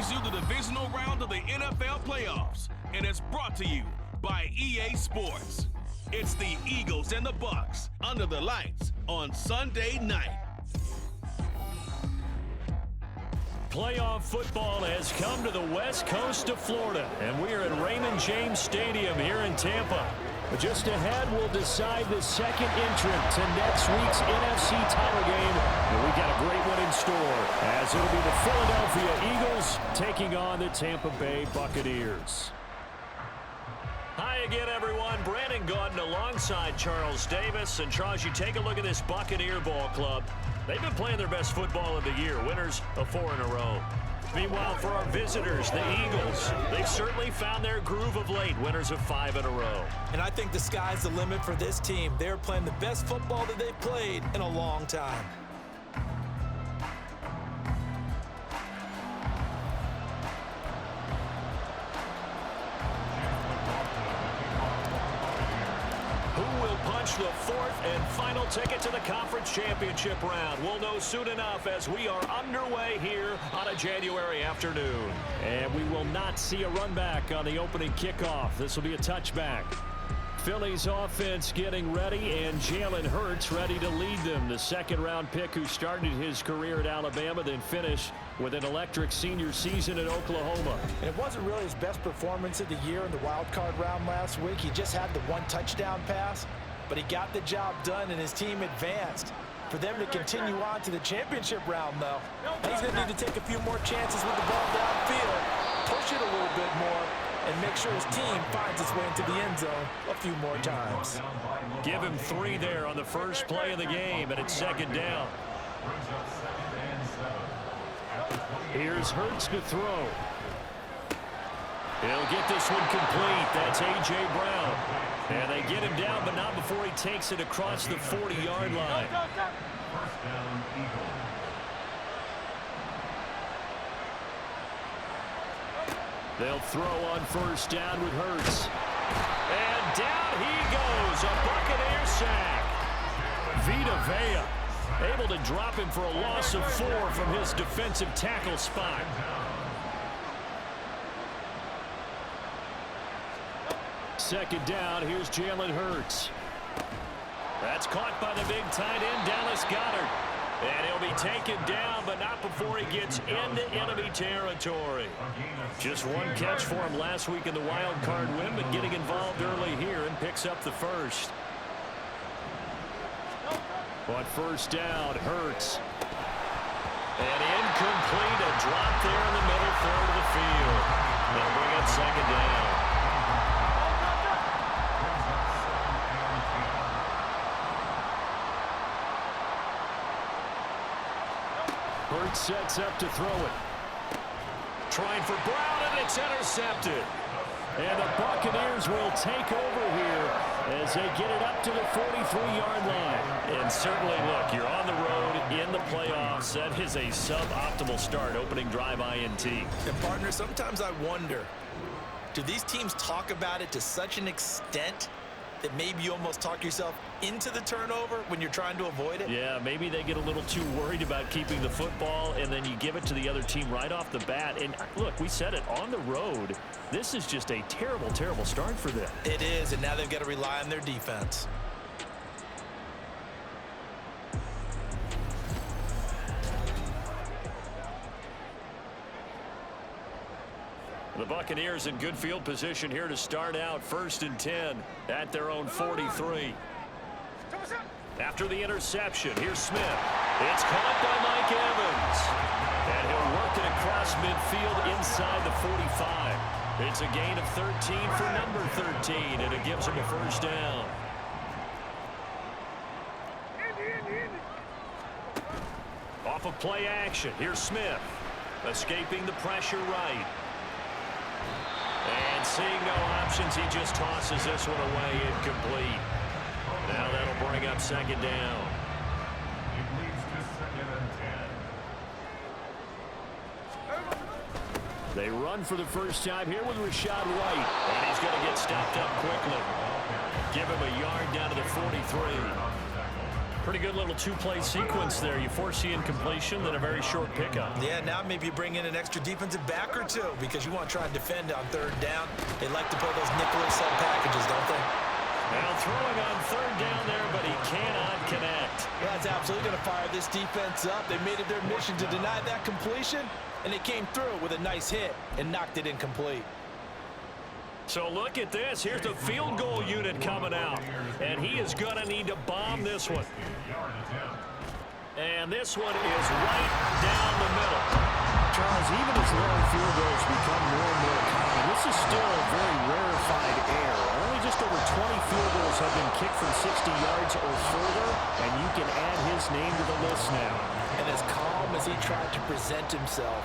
brings you the divisional round of the NFL playoffs, and it's brought to you by EA Sports. It's the Eagles and the Bucs under the lights on Sunday night. Playoff football has come to the west coast of Florida, and we are at Raymond James Stadium here in Tampa. But just ahead, we'll decide the second entrant to next week's NFC title game. And we got a great one in store, as it'll be the Philadelphia Eagles taking on the Tampa Bay Buccaneers. Hi again, everyone. Brandon Gaudin alongside Charles Davis. And Charles, you take a look at this Buccaneer ball club. They've been playing their best football of the year, winners of 4 in a row. Meanwhile, for our visitors, the Eagles, they've certainly found their groove of late, winners of 5 in a row. And I think the sky's the limit for this team. They're playing the best football that they've played in a long time. The fourth and final ticket to the conference championship round. We'll know soon enough as we are underway here on a January afternoon. And we will not see a run back on the opening kickoff. This will be a touchback. Philly's offense getting ready, and Jalen Hurts ready to lead them. The second-round pick who started his career at Alabama, then finished with an electric senior season at Oklahoma. And it wasn't really his best performance of the year in the wild card round last week. He just had the one touchdown pass. But he got the job done, and his team advanced. For them to continue on to the championship round, though, he's going to need to take a few more chances with the ball downfield, push it a little bit more, and make sure his team finds its way into the end zone a few more times. Give him 3 there on the first play of the game, and it's second down. Here's Hurts to throw. He'll get this one complete. That's A.J. Brown. And they get him down, but not before he takes it across the 40-yard line. They'll throw on first down with Hurts. And down he goes, a Buccaneer sack. Vita Vea able to drop him for a loss of 4 from his defensive tackle spot. Second down, here's Jalen Hurts. That's caught by the big tight end, Dallas Goedert. And he'll be taken down, but not before he gets into enemy territory. Just one catch for him last week in the wild card win, but getting involved early here and picks up the first. On first down, Hurts. And incomplete, a drop there in the middle third of the field. They'll bring up second down. Hurts sets up to throw it. Trying for Brown, and it's intercepted. And the Buccaneers will take over here as they get it up to the 43-yard line. And certainly, look, you're on the road in the playoffs. That is a suboptimal start, opening drive INT. And, partner, sometimes I wonder, do these teams talk about it to such an extent that maybe you almost talk yourself into the turnover when you're trying to avoid it? Yeah, maybe they get a little too worried about keeping the football, and then you give it to the other team right off the bat. And look, we said it, on the road, this is just a terrible, terrible start for them. It is, and now they've got to rely on their defense. The Buccaneers in good field position here to start out, 1st and 10 at their own 43. After the interception, here's Smith. It's caught by Mike Evans. And he'll work it across midfield inside the 45. It's a gain of 13 for number 13, and it gives him a first down. Off of play action, here's Smith. Escaping the pressure right. And seeing no options, he just tosses this one away incomplete. Now that'll bring up second down. They run for the first time here with Rashad White. And he's going to get stopped up quickly. Give him a yard down to the 43. Pretty good little two-play sequence there. You force the incompletion, then a very short pickup. Yeah, now maybe you bring in an extra defensive back or two because you want to try and defend on third down. They like to play those nickel sub packages, don't they? Now throwing on third down there, but he cannot connect. Well, that's absolutely going to fire this defense up. They made it their mission to deny that completion, and they came through with a nice hit and knocked it incomplete. So look at this. Here's the field goal unit coming out. And he is going to need to bomb this one. And this one is right down the middle. Charles, even as long field goals become more and more common, this is still a very rarefied air. Only just over 20 field goals have been kicked from 60 yards or further, and you can add his name to the list now. And as calm as he tried to present himself,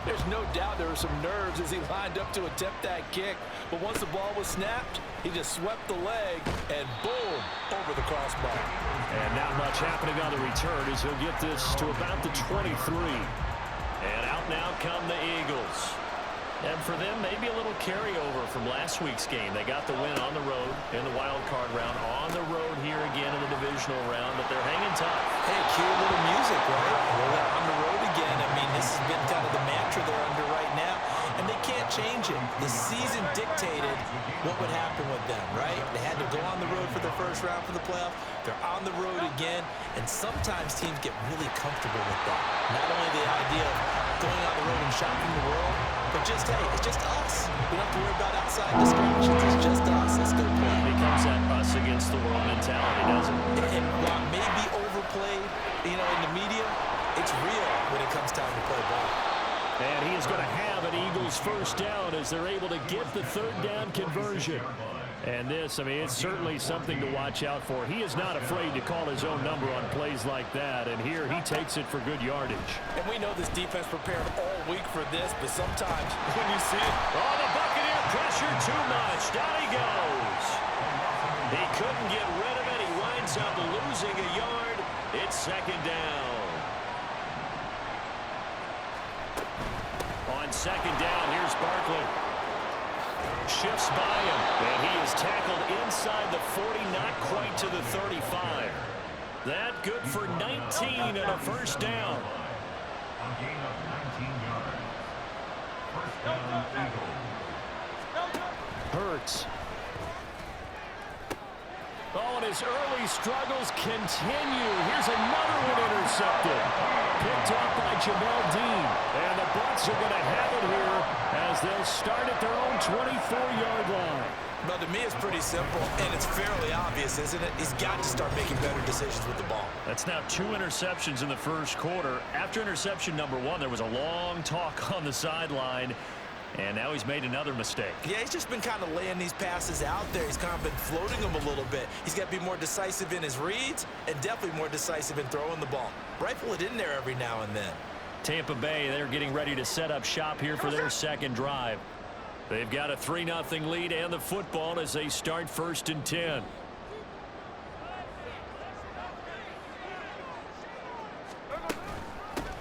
there's no doubt there were some nerves as he lined up to attempt that kick. But once the ball was snapped, he just swept the leg and boom, over the crossbar. And not much happening on the return as he'll get this to about the 23. And out now come the Eagles. And for them, maybe a little carryover from last week's game. They got the win on the road in the wild card round, on the road here again in the divisional round, but they're hanging tough. Hey, cue a little music, right? Well, they're on the road again. I mean, this has been kind of the mantra they're under right now, and they can't change it. The season dictated what would happen with them, right? They had to go on the road for the first round for the playoffs. They're on the road again, and sometimes teams get really comfortable with that. Not only the idea of going on the road and shocking the world, but just, hey, it's just us. We don't have to worry about outside distractions. It's just us. Let's go play. It becomes that us against the world mentality, doesn't it? And while it may be overplayed, in the media, it's real when it comes time to play ball. And he is going to have an Eagles first down as they're able to get the third down conversion. And this, I mean, it's certainly something to watch out for. He is not afraid to call his own number on plays like that. And here he takes it for good yardage. And we know this defense prepared all week for this, but sometimes when you see it, oh, the Buccaneer pressure too much. Down he goes. He couldn't get rid of it. He winds up losing a yard. It's second down. On second down, here's Barkley. Shifts by him, and he is tackled inside the 40, not quite to the 35. That good for 19 and a first down. Hurts. Oh, and his early struggles continue. Here's another one intercepted. Picked off by Jamel Dean. And the Bucs are going to have it here as they'll start at their own 24-yard line. But to me, it's pretty simple, and it's fairly obvious, isn't it? He's got to start making better decisions with the ball. That's now 2 interceptions in the first quarter. After interception number 1, there was a long talk on the sideline. And now he's made another mistake. Yeah, he's just been kind of laying these passes out there. He's kind of been floating them a little bit. He's got to be more decisive in his reads and definitely more decisive in throwing the ball. Rifle it in there every now and then. Tampa Bay, they're getting ready to set up shop here for their second drive. They've got a 3-0 lead and the football as they start 1st and 10.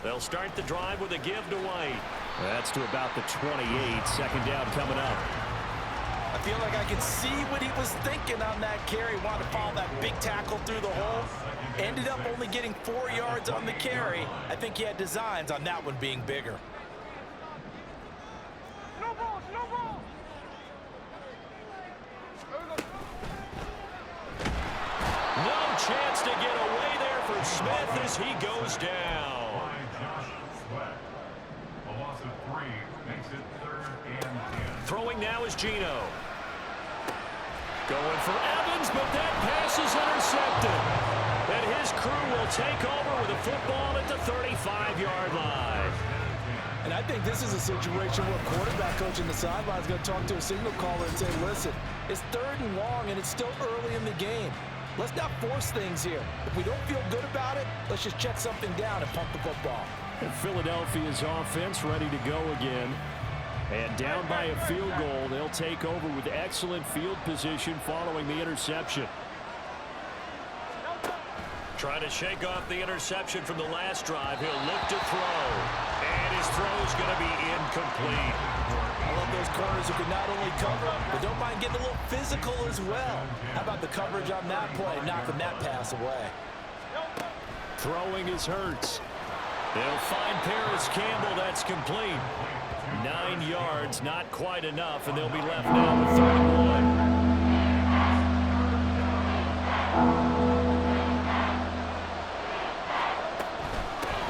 They'll start the drive with a give to White. That's to about the 28. Second down coming up. I feel like I can see what he was thinking on that carry. Wanted to follow that big tackle through the hole. Ended up only getting 4 yards on the carry. I think he had designs on that one being bigger. No chance to get away there for Smith as he goes down. Throwing now is Geno. Going for Evans, but that pass is intercepted. And his crew will take over with the football at the 35-yard line. And I think this is a situation where quarterback coach in the sideline is going to talk to a signal caller and say, listen, it's 3rd and long, and it's still early in the game. Let's not force things here. If we don't feel good about it, let's just check something down and pump the football. And Philadelphia's offense ready to go again. And down by a field goal, they'll take over with excellent field position following the interception. Trying to shake off the interception from the last drive. He'll look to throw. And his throw is going to be incomplete. I love those corners who can not only cover, but don't mind getting a little physical as well. How about the coverage on that play, knocking that pass away? Throwing is Hurts. They'll find Paris Campbell. That's complete. 9 yards, not quite enough, and they'll be left now with 31.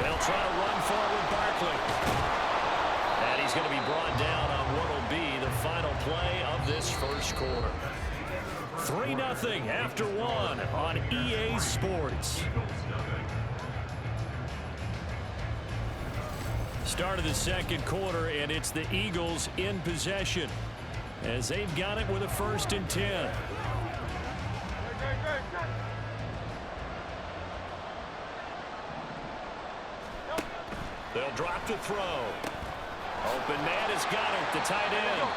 They'll try to run forward Barkley. And he's going to be brought down on what will be the final play of this first quarter. 3-0 after 1 on EA Sports. Start of the second quarter, and it's the Eagles in possession as they've got it with a 1st and 10. They'll drop to throw. Open man has got it, the tight end.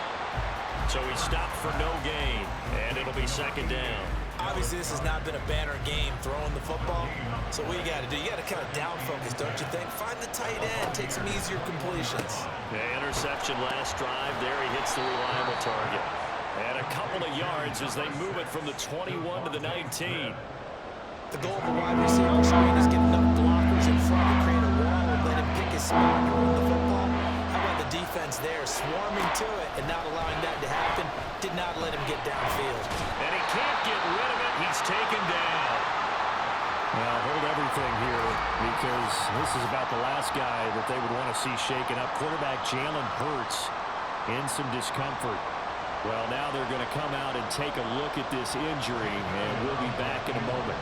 So he stopped for no gain, and it'll be 2nd down. Obviously, this has not been a banner game throwing the football. So what you got to do, you got to kind of down focus, don't you think? Find the tight end, take some easier completions. The interception last drive. There he hits the reliable target. And a couple of yards as they move it from the 21 to the 19. The goal of the wide receiver screen is get enough blockers in front to create a wall and let him pick his spot and run the football. How about the defense there, swarming to it and not allowing that to happen? Did not let him get downfield. And he can't get rid of it. He's taken down. Well, hold everything here because this is about the last guy that they would want to see shaken up. Quarterback Jalen Hurts in some discomfort. Well, now they're going to come out and take a look at this injury, and we'll be back in a moment.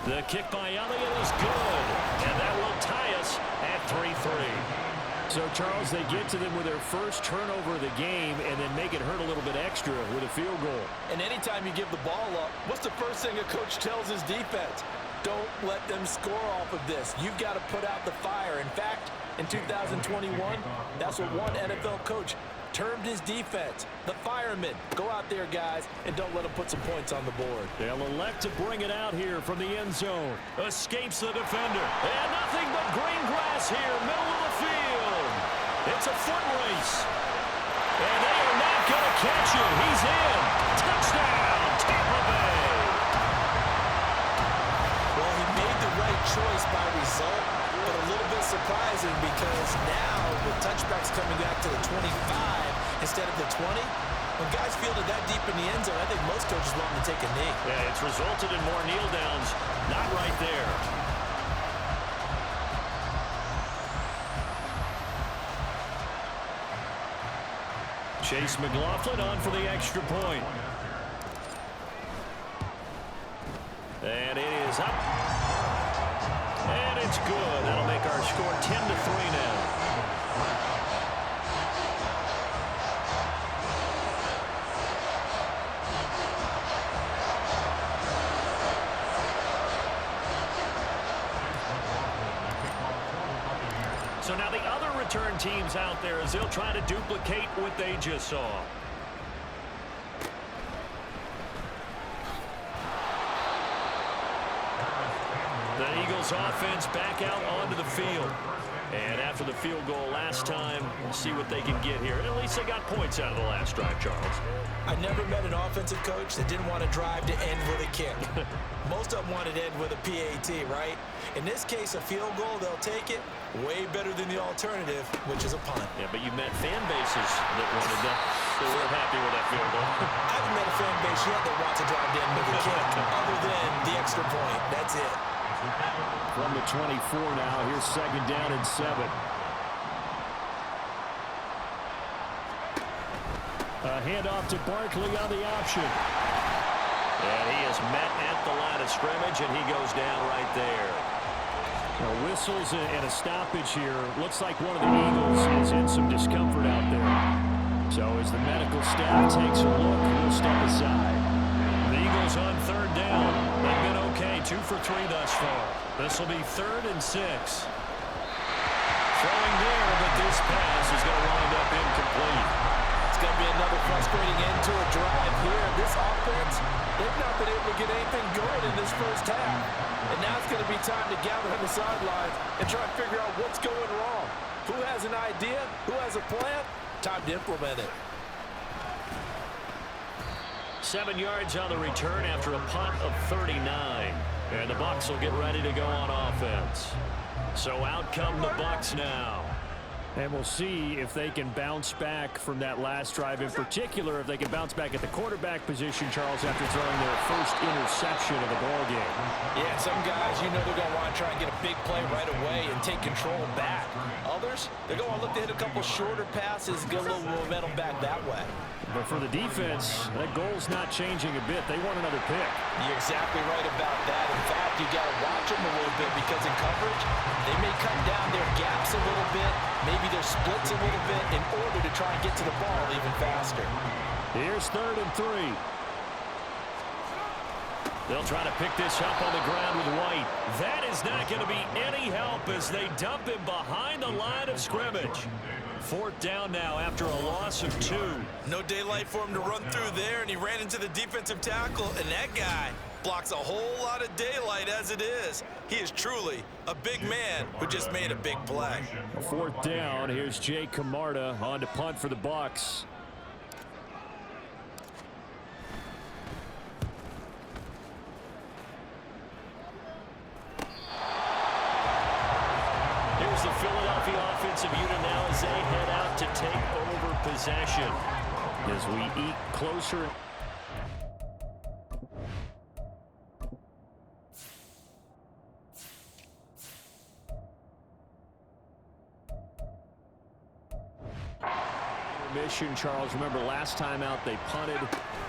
The kick by Elliott is good, and that will tie us at 3-3. So, Charles, they get to them with their first turnover of the game and then make it hurt a little bit extra with a field goal. And anytime you give the ball up, what's the first thing a coach tells his defense? Don't let them score off of this. You've got to put out the fire. In fact, in 2021, that's what one NFL coach termed his defense, the firemen. Go out there, guys, and don't let them put some points on the board. They'll elect to bring it out here from the end zone. Escapes the defender. And nothing but green grass here, middle of the field. It's a foot race. And they are not going to catch him. He's in. Touchdown, Tampa Bay. Well, he made the right choice by result, but a little bit surprising because now with touchbacks coming back to the 25 instead of the 20, when guys fielded that deep in the end zone, I think most coaches want them to take a knee. Yeah, it's resulted in more kneel downs. Not right there. Chase McLaughlin on for the extra point. And it is up. And it's good. That'll make our score 10-3 now. So now the other return teams out there as they'll try to duplicate what they just saw. The Eagles offense back out onto the field. And after the field goal last time, we'll see what they can get here. And at least they got points out of the last drive, Charles. I never met an offensive coach that didn't want to drive to end with a kick. Most of them wanted to end with a PAT, right? In this case, a field goal, they'll take it. Way better than the alternative, which is a punt. Yeah, but you met fan bases that wanted that. They weren't happy with that field goal. I haven't met a fan base yet that wants to drive to end with a kick, other than the extra point. That's it. From the 24 now, here's 2nd down and 7. A handoff to Barkley on the option. And he is met at the line of scrimmage, and he goes down right there. Now, whistles and a stoppage here. Looks like one of the Eagles is in some discomfort out there. So as the medical staff takes a look, we'll step aside. The Eagles on 3rd down. They've been okay, 2 for 3 thus far. This will be 3rd and 6. Throwing there, but this pass is going to wind up incomplete. It's going to be another frustrating end to a drive here. This offense, they've not been able to get anything going in this first half. And now it's going to be time to gather on the sidelines and try to figure out what's going wrong. Who has an idea? Who has a plan? Time to implement it. 7 yards on the return after a punt of 39. And the Bucs will get ready to go on offense. So out come the Bucs now. And we'll see if they can bounce back from that last drive. In particular, if they can bounce back at the quarterback position, Charles, after throwing their first interception of the ball game. Yeah, some guys, you know they're going to want to try and get a big play right away and take control back. Others, they're going to look to hit a couple shorter passes, get a little momentum back that way. But for the defense, that goal's not changing a bit. They want another pick. You're exactly right about that. In fact, you got to watch them a little bit because in coverage, they may cut down their gaps a little bit, maybe their splits a little bit in order to try and get to the ball even faster. Here's 3rd and 3. They'll try to pick this up on the ground with White. That is not going to be any help as they dump him behind the line of scrimmage. 4th down now after a loss of 2. No daylight for him to run through there, and he ran into the defensive tackle, and that guy blocks a whole lot of daylight as it is. He is truly a big man who just made a big play. 4th down. Here's Jay Camarda on to punt for the Bucs. Here's the Philadelphia offensive unit now as they head out to take over possession. As we eke closer. Mission, Charles. Remember last time out they punted.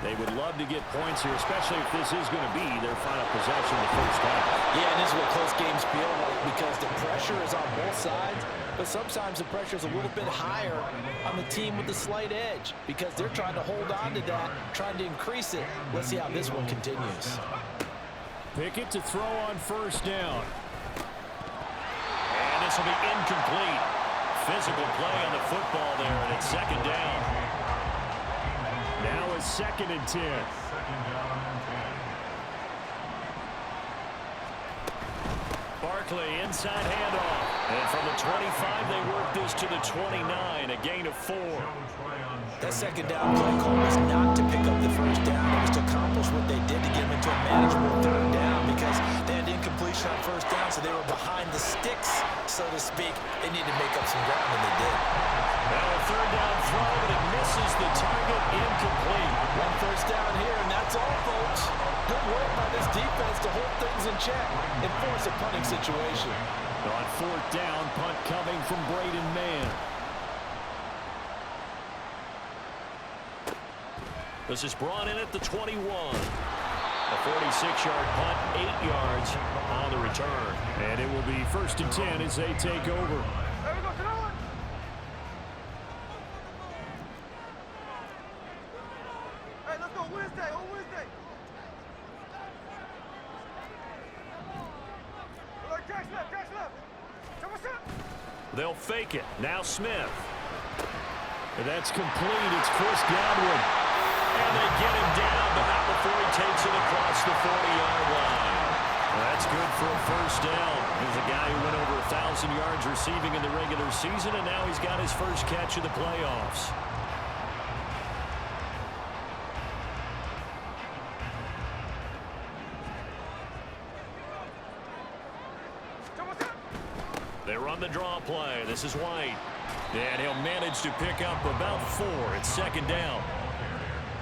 They would love to get points here, especially if this is going to be their final possession the first half. Yeah, and this is what close games feel like because the pressure is on both sides, but sometimes the pressure is a little bit higher on the team with the slight edge because they're trying to hold on to that, trying to increase it. Let's see how this one continues. Pickett to throw on 1st down. And this will be incomplete. Physical play on the football there, and it's 2nd down. Now a 2nd and 10. Barkley inside handoff. And from the 25, they work this to the 29, a gain of 4. That 2nd down play call was not to pick up the 1st down. It was to accomplish what they did to get them into a manageable 3rd down because they had incompletion on 1st down, so they were behind the sticks, so to speak. They needed to make up some ground, and they did. Now a 3rd down throw, but it misses the target, incomplete. 1 first down here, and that's all, folks. Good work by this defense to hold things in check and force a punting situation. On 4th down, punt coming from Braden Mann. This is brought in at the 21. A 46-yard punt, 8 yards on the return. And it will be 1st and 10 as they take over. They'll fake it. Now Smith. And that's complete. It's Chris Godwin. And they get him down, but not before he takes it across the 40-yard line. That's good for a 1st down. He's a guy who went over 1,000 yards receiving in the regular season, and now he's got his first catch of the playoffs. They run the draw play. This is White. And he'll manage to pick up about 4. It's 2nd down.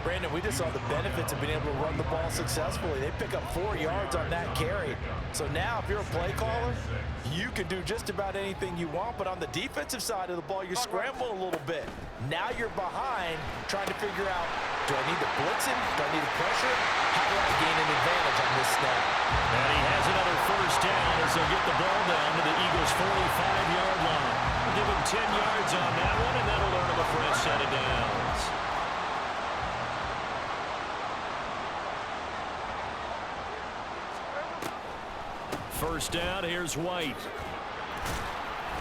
Brandon, we just saw the benefits of being able to run the ball successfully. They pick up 4 yards on that carry. So now if you're a play caller, you can do just about anything you want. But on the defensive side of the ball, you scramble a little bit. Now you're behind trying to figure out, do I need to blitz him? Do I need to pressure? How do I gain an advantage on this snap? And he has another 1st down as they'll get the ball down to the Eagles' 45-yard line. Give him 10 yards on that one, and that'll earn him a fresh set of downs. First down, here's White.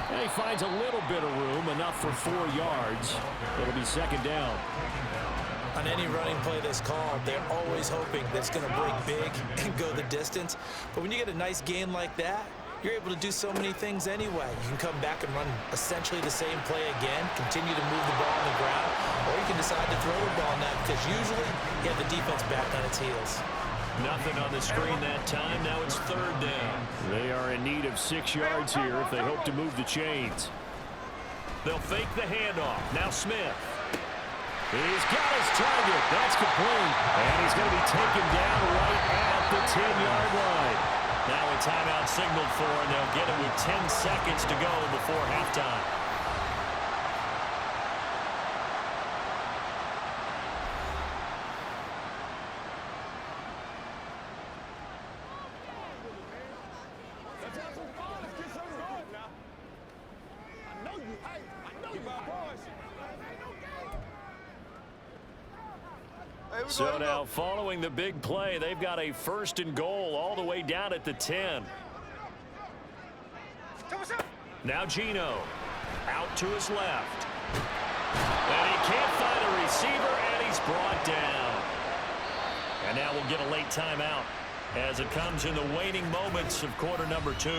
And he finds a little bit of room, enough for 4 yards. It'll be 2nd down. On any running play that's called, they're always hoping that it's going to break big and go the distance. But when you get a nice gain like that, you're able to do so many things anyway. You can come back and run essentially the same play again, continue to move the ball on the ground, or you can decide to throw the ball now because usually you have the defense back on its heels. Nothing on the screen that time. Now it's third down. They are in need of 6 yards here if they hope to move the chains. They'll fake the handoff. Now Smith. He's got his target. That's complete. And he's going to be taken down right at the 10-yard line. Now a timeout signaled for, and they'll get it with 10 seconds to go before halftime. So now following the big play, they've got a 1st and goal all the way down at the 10. Now Gino out to his left. And he can't find a receiver, and he's brought down. And now we'll get a late timeout as it comes in the waning moments of quarter number 2.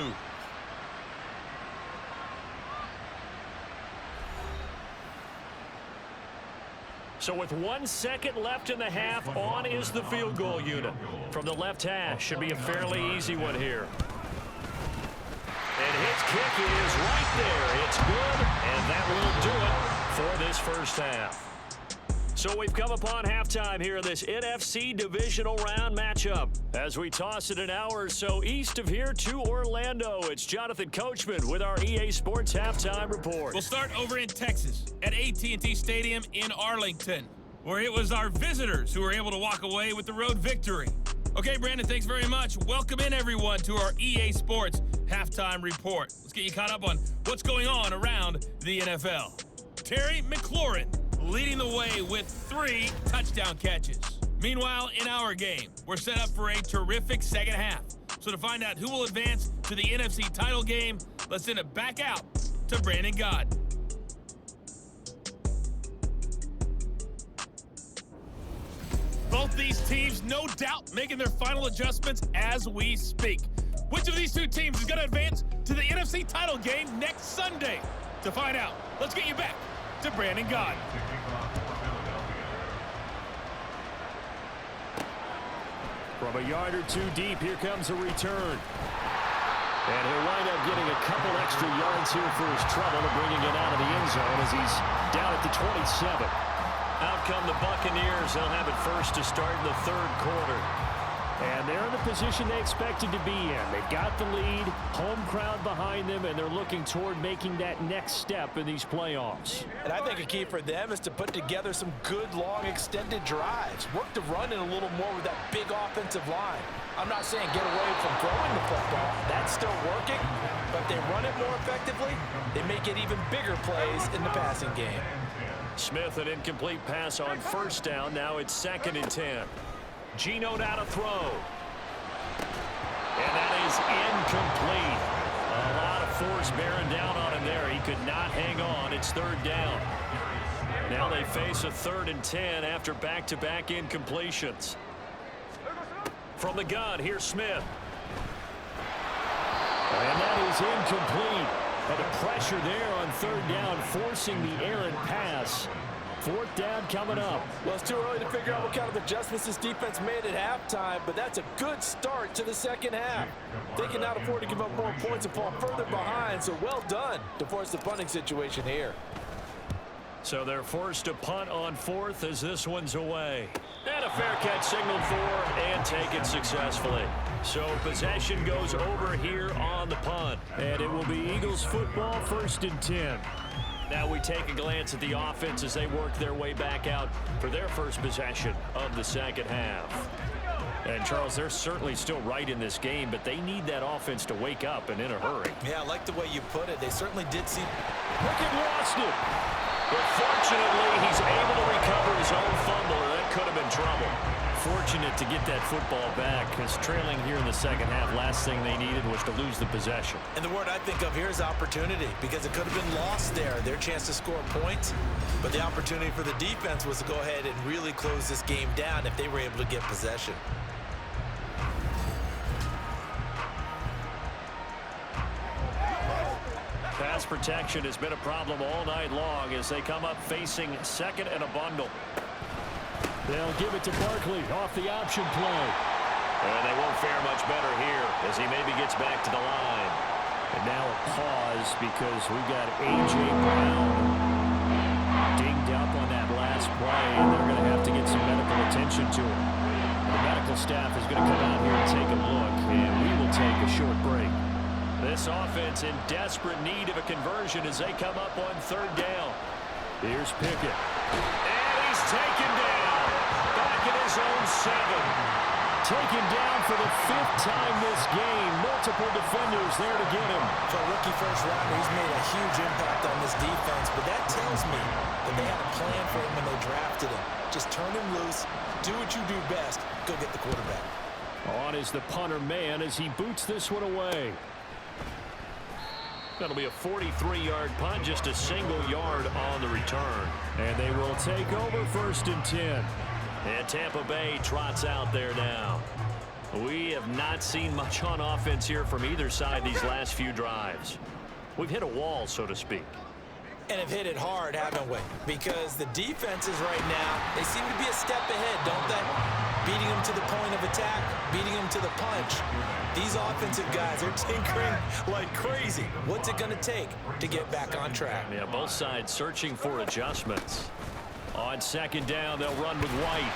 So with 1 second left in the half, on is the field goal unit. From the left hash, should be a fairly easy one here. And his kick is right there. It's good, and that will do it for this first half. So we've come upon halftime here in this NFC divisional round matchup. As we toss it an hour or so east of here to Orlando, it's Jonathan Coachman with our EA Sports Halftime Report. We'll start over in Texas at AT&T Stadium in Arlington, where it was our visitors who were able to walk away with the road victory. Okay, Brandon, thanks very much. Welcome in, everyone, to our EA Sports Halftime Report. Let's get you caught up on what's going on around the NFL. Terry McLaurin leading the way with 3 touchdown catches. Meanwhile, in our game, we're set up for a terrific second half. So to find out who will advance to the NFC title game, let's send it back out to Brandon God. Both these teams, no doubt, making their final adjustments as we speak. Which of these 2 teams is going to advance to the NFC title game next Sunday? To find out, let's get you back to Brandon God. From a yard or 2 deep, here comes a return. And he'll wind up getting a couple extra yards here for his trouble to bringing it out of the end zone as he's down at the 27. Out come the Buccaneers. They'll have it first to start in the 3rd quarter. And they're in the position they expected to be in. They've got the lead, home crowd behind them, and they're looking toward making that next step in these playoffs. And I think a key for them is to put together some good, long, extended drives. Work the run in a little more with that big offensive line. I'm not saying get away from throwing the football. That's still working. But if they run it more effectively, they may get even bigger plays in the passing game. Smith, an incomplete pass on 1st down. Now it's 2nd and 10. Gino now to throw. And that is incomplete. A lot of force bearing down on him there. He could not hang on. It's 3rd down. Now they face a 3rd and 10 after back-to-back incompletions. From the gun, here's Smith. And that is incomplete. But the pressure there on 3rd down, forcing the errant pass. 4th down coming up. Well, it's too early to figure out what kind of adjustments this defense made at halftime, but that's a good start to the second half. They cannot afford to give up more points and fall further behind, so well done to force the punting situation here. So they're forced to punt on 4th as this one's away. And a fair catch signaled for and taken successfully. So possession goes over here on the punt. And it will be Eagles football, 1st and 10. Now we take a glance at the offense as they work their way back out for their first possession of the second half. And, Charles, they're certainly still right in this game, but they need that offense to wake up and in a hurry. Yeah, I like the way you put it. They certainly did see. Pickett lost it. But fortunately, he's able to recover his own fumble, or that could have been trouble. Fortunate to get that football back, because trailing here in the second half, last thing they needed was to lose the possession. And the word I think of here is opportunity, because it could have been lost there, their chance to score points. But the opportunity for the defense was to go ahead and really close this game down if they were able to get possession. pass protection has been a problem all night long as they come up facing second and a bundle. They'll give it to Barkley off the option play. And they won't fare much better here as he maybe gets back to the line. And now a pause because we've got A.J. Brown dinged up on that last play, and they're going to have to get some medical attention to him. The medical staff is going to come out here and take a look, and we will take a short break. This offense in desperate need of a conversion as they come up on third down. Here's Pickett. And he's taken down. Back at his own 7. Taken down for the 5th time this game. Multiple defenders there to get him. For a rookie first rounder, he's made a huge impact on this defense, but that tells me that they had a plan for him when they drafted him. Just turn him loose, do what you do best, go get the quarterback. On is the punter man as he boots this one away. That'll be a 43-yard punt, just a single yard on the return. And they will take over 1st and 10. And Tampa Bay trots out there now. We have not seen much on offense here from either side these last few drives. We've hit a wall, so to speak. And have hit it hard, haven't we? Because the defenses right now, they seem to be a step ahead, don't they? Beating them to the point of attack, beating them to the punch. These offensive guys are tinkering like crazy. What's it going to take to get back on track? Yeah, both sides searching for adjustments. On second down, they'll run with White.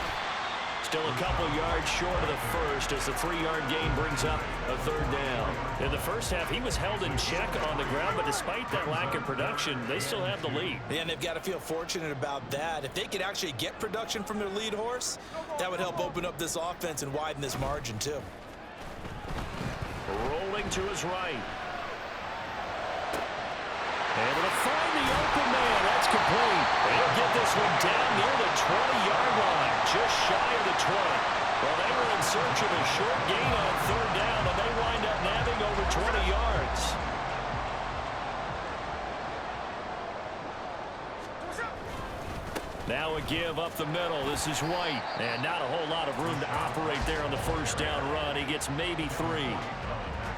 Still a couple yards short of the first as the 3-yard gain brings up a third down. In the first half, he was held in check on the ground, but despite that lack of production, they still have the lead. And they've got to feel fortunate about that. If they could actually get production from their lead horse, that would help open up this offense and widen this margin too. Rolling to his right. Able to find the open man. That's complete. They'll get this one down near the 20-yard line, just shy of the 20. Well, they were in search of a short gain on third down, and they wind up nabbing over 20 yards. Now a give up the middle. This is White. And not a whole lot of room to operate there on the first down run. He gets maybe 3.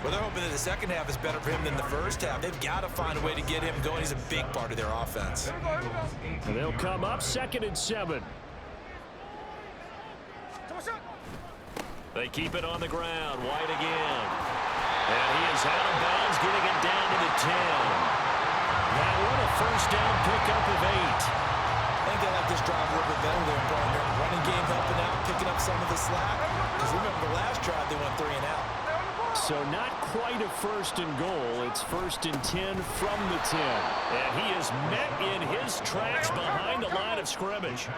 Well, they're hoping that the second half is better for him than the first half. They've got to find a way to get him going. He's a big part of their offense. And they'll come up 2nd and 7. They keep it on the ground. White again. And he is out of bounds, getting it down to the 10. That one a first down pickup of 8. I think they like this drive a little bit better there, partner. Running game helping out, picking up some of the slack. Because remember, the last drive, they went 3 and out. So not quite a 1st and goal. It's 1st and 10 from the 10. And he is met in his tracks behind the line of scrimmage.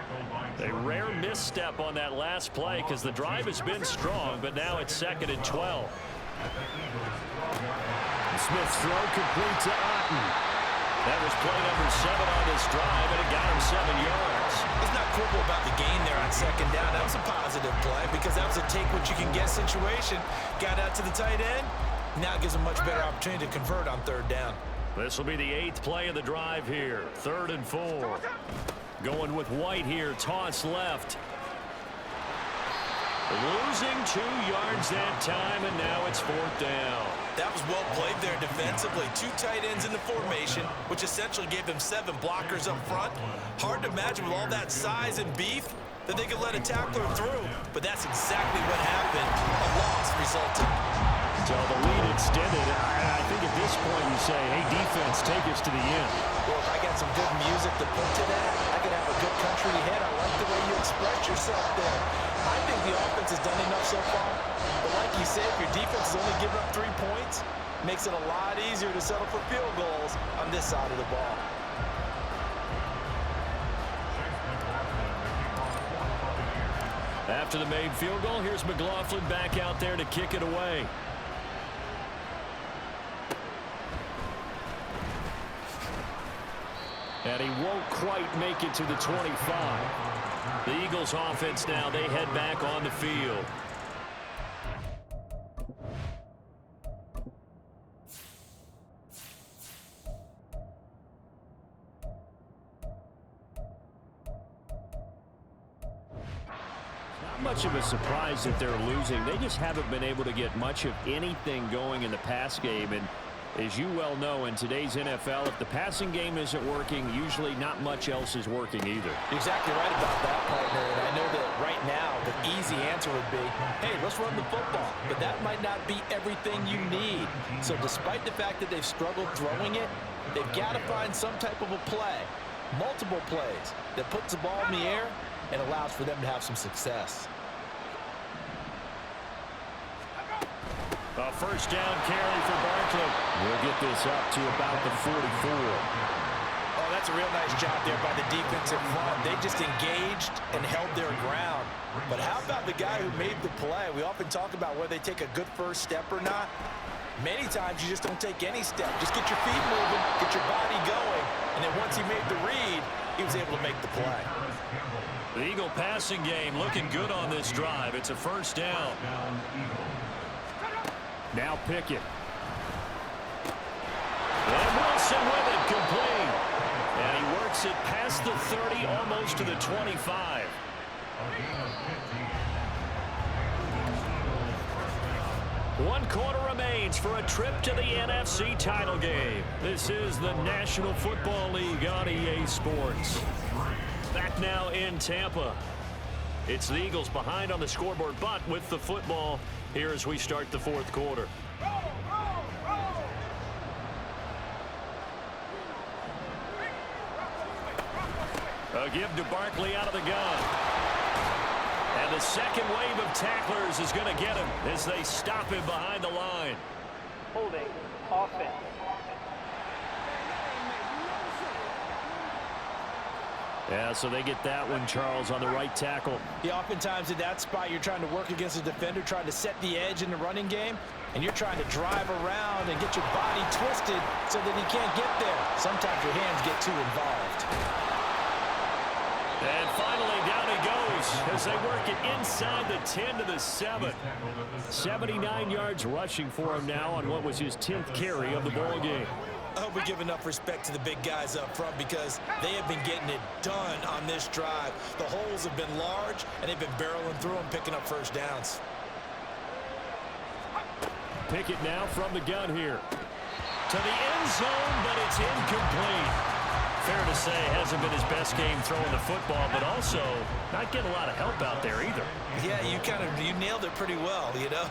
A rare misstep on that last play because the drive has been strong, but now it's 2nd and 12. Smith's throw complete to Otten. That was play number 7 on this drive, and it got him 7 yards. He's not quibble about the gain there on second down. That was a positive play because that was a take-what-you-can-get situation. Got out to the tight end. Now it gives him a much better opportunity to convert on third down. This will be the 8th play of the drive here. 3rd and 4. Going with White here. Toss left. Losing 2 yards that time, and now it's 4th down. That was well played there defensively. 2 tight ends in the formation, which essentially gave them 7 blockers up front. Hard to imagine with all that size and beef that they could let a tackler through, but that's exactly what happened. A loss resulted. So the lead extended. I think at this point you say, hey, defense, take us to the end. Well, if I got some good music to put to that, I could have a good country hit. I like the way you express yourself there. I think the offense has done enough so far. But like you said, if your defense is only giving up 3 points, it makes it a lot easier to settle for field goals on this side of the ball. After the made field goal, here's McLaughlin back out there to kick it away. And he won't quite make it to the 25. The Eagles offense now, they head back on the field. Not much of a surprise that they're losing. They just haven't been able to get much of anything going in the pass game. And As you well know, in today's NFL, if the passing game isn't working, usually not much else is working either. You're exactly right about that, partner. And I know that right now the easy answer would be, hey, let's run the football. But that might not be everything you need. So despite the fact that they've struggled throwing it, they've got to find some type of a play, multiple plays, that puts the ball in the air and allows for them to have some success. A first down carry for Barkley. We'll get this up to about the 44. Oh, that's a real nice job there by the defensive front. They just engaged and held their ground. But how about the guy who made the play? We often talk about whether they take a good first step or not. Many times you just don't take any step. Just get your feet moving, get your body going. And then once he made the read, he was able to make the play. The Eagle passing game looking good on this drive. It's a first down. Now Pickett. And Wilson with it, complete. And he works it past the 30, almost to the 25. One quarter remains for a trip to the NFC title game. This is the National Football League on EA Sports. Back now in Tampa. It's the Eagles behind on the scoreboard, but with the football here as we start the fourth quarter. A give to Barkley out of the gun. And the second wave of tacklers is going to get him as they stop him behind the line. Holding offense. Yeah, so they get that one, Charles, on the right tackle. Yeah, oftentimes in that spot, you're trying to work against a defender, trying to set the edge in the running game, and you're trying to drive around and get your body twisted so that he can't get there. Sometimes your hands get too involved. And finally, down he goes as they work it inside the 10 to the 7. 79 yards rushing for him now on what was his 10th carry of the ball game. I hope we give enough respect to the big guys up front because they have been getting it done on this drive. The holes have been large, and they've been barreling through them, picking up first downs. Pickett now from the gun here. To the end zone, but it's incomplete. Fair to say, hasn't been his best game throwing the football, but also not getting a lot of help out there either. Yeah, you nailed it pretty well, you know.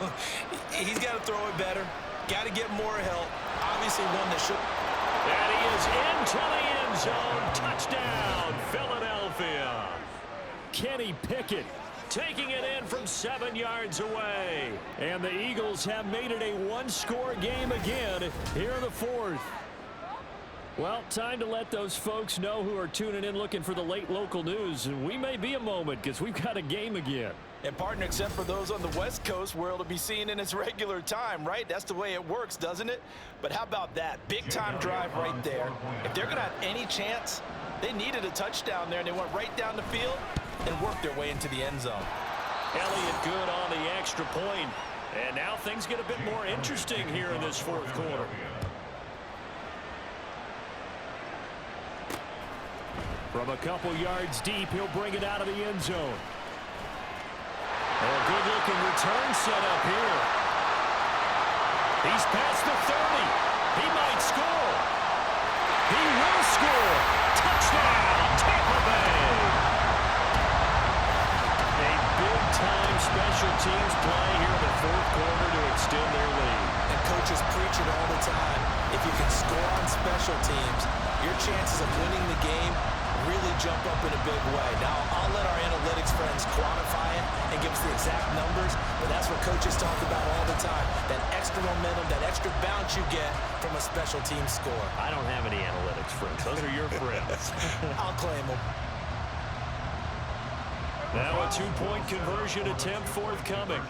He's got to throw it better. Got to get more help. Obviously one that should. And he is into the end zone. Touchdown, Philadelphia. Kenny Pickett taking it in from 7 yards away. And the Eagles have made it a one-score game again here in the fourth. Well, time to let those folks know who are tuning in looking for the late local news. And we may be a moment because we've got a game again. And partner, except for those on the West Coast where it'll be seen in its regular time, right? That's the way it works, doesn't it? But how about that? Big-time drive right there. If they're going to have any chance, they needed a touchdown there, and they went right down the field and worked their way into the end zone. Elliott good on the extra point. And now things get a bit more interesting here in this fourth quarter. From a couple yards deep, he'll bring it out of the end zone. A good-looking return set up here. He's past the 30. He might score. He will score. Touchdown, Tampa Bay. A big-time special teams play here in the fourth quarter to extend their lead. And coaches preach it all the time. If you can score on special teams, your chances of winning the game really jump up in a big way. Now, I'll let our analytics friends quantify it and give us the exact numbers, but that's what coaches talk about all the time. That extra momentum, that extra bounce you get from a special team score. I don't have any analytics friends. Those are your friends. I'll claim them. Now a two-point conversion attempt forthcoming.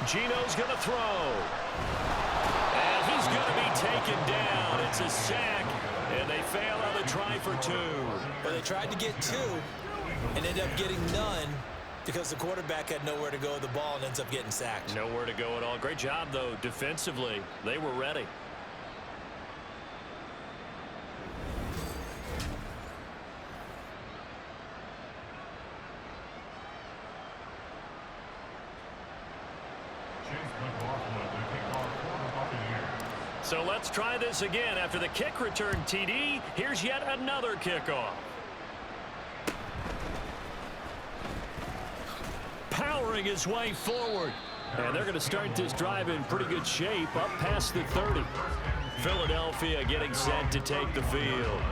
Gino's going to throw. And he's going to be taken down. It's a sack, and they fail on the try for two. Well, they tried to get two and ended up getting none because the quarterback had nowhere to go with the ball and ends up getting sacked. Nowhere to go at all. Great job, though, defensively. They were ready. So let's try this again. After the kick return TD, here's yet another kickoff. Powering his way forward. And they're going to start this drive in pretty good shape up past the 30. Philadelphia getting set to take the field.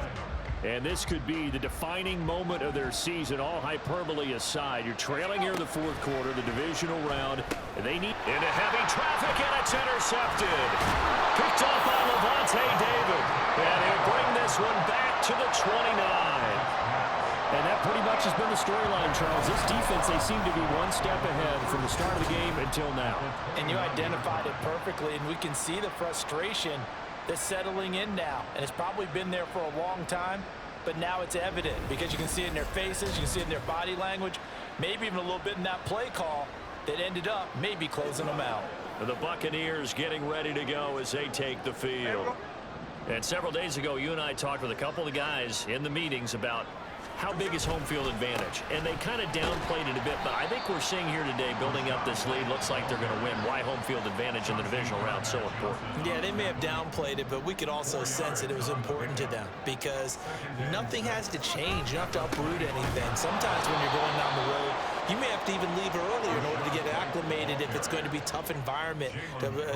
And this could be the defining moment of their season, all hyperbole aside. You're trailing here in the fourth quarter, the divisional round. And they need into heavy traffic, and it's intercepted. Picked off by Levante David. And he'll bring this one back to the 29. And that pretty much has been the storyline, Charles. This defense, they seem to be one step ahead from the start of the game until now. And you identified it perfectly, and we can see the frustration that's settling in now. And it's probably been there for a long time, but now it's evident because you can see it in their faces, you can see it in their body language, maybe even a little bit in that play call that ended up maybe closing them out. The Buccaneers getting ready to go as they take the field. And several days ago, you and I talked with a couple of guys in the meetings about how big is home field advantage? And they kind of downplayed it a bit, but I think we're seeing here today, building up this lead, looks like they're going to win. Why home field advantage in the divisional round so important? Yeah, they may have downplayed it, but we could also sense that it was important to them because nothing has to change. You don't have to uproot anything. Sometimes when you're going down the road, you may have to even leave earlier in order to get acclimated if it's going to be a tough environment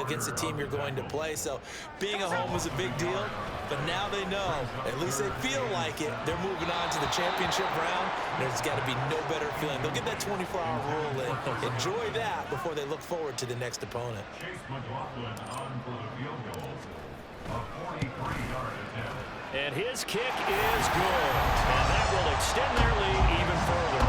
against the team you're going to play. So being at home is a big deal, but now they know, at least they feel like it, they're moving on to the championship round. There's got to be no better feeling. They'll get that 24-hour rule in. Enjoy that before they look forward to the next opponent. And his kick is good. And that will extend their lead even further.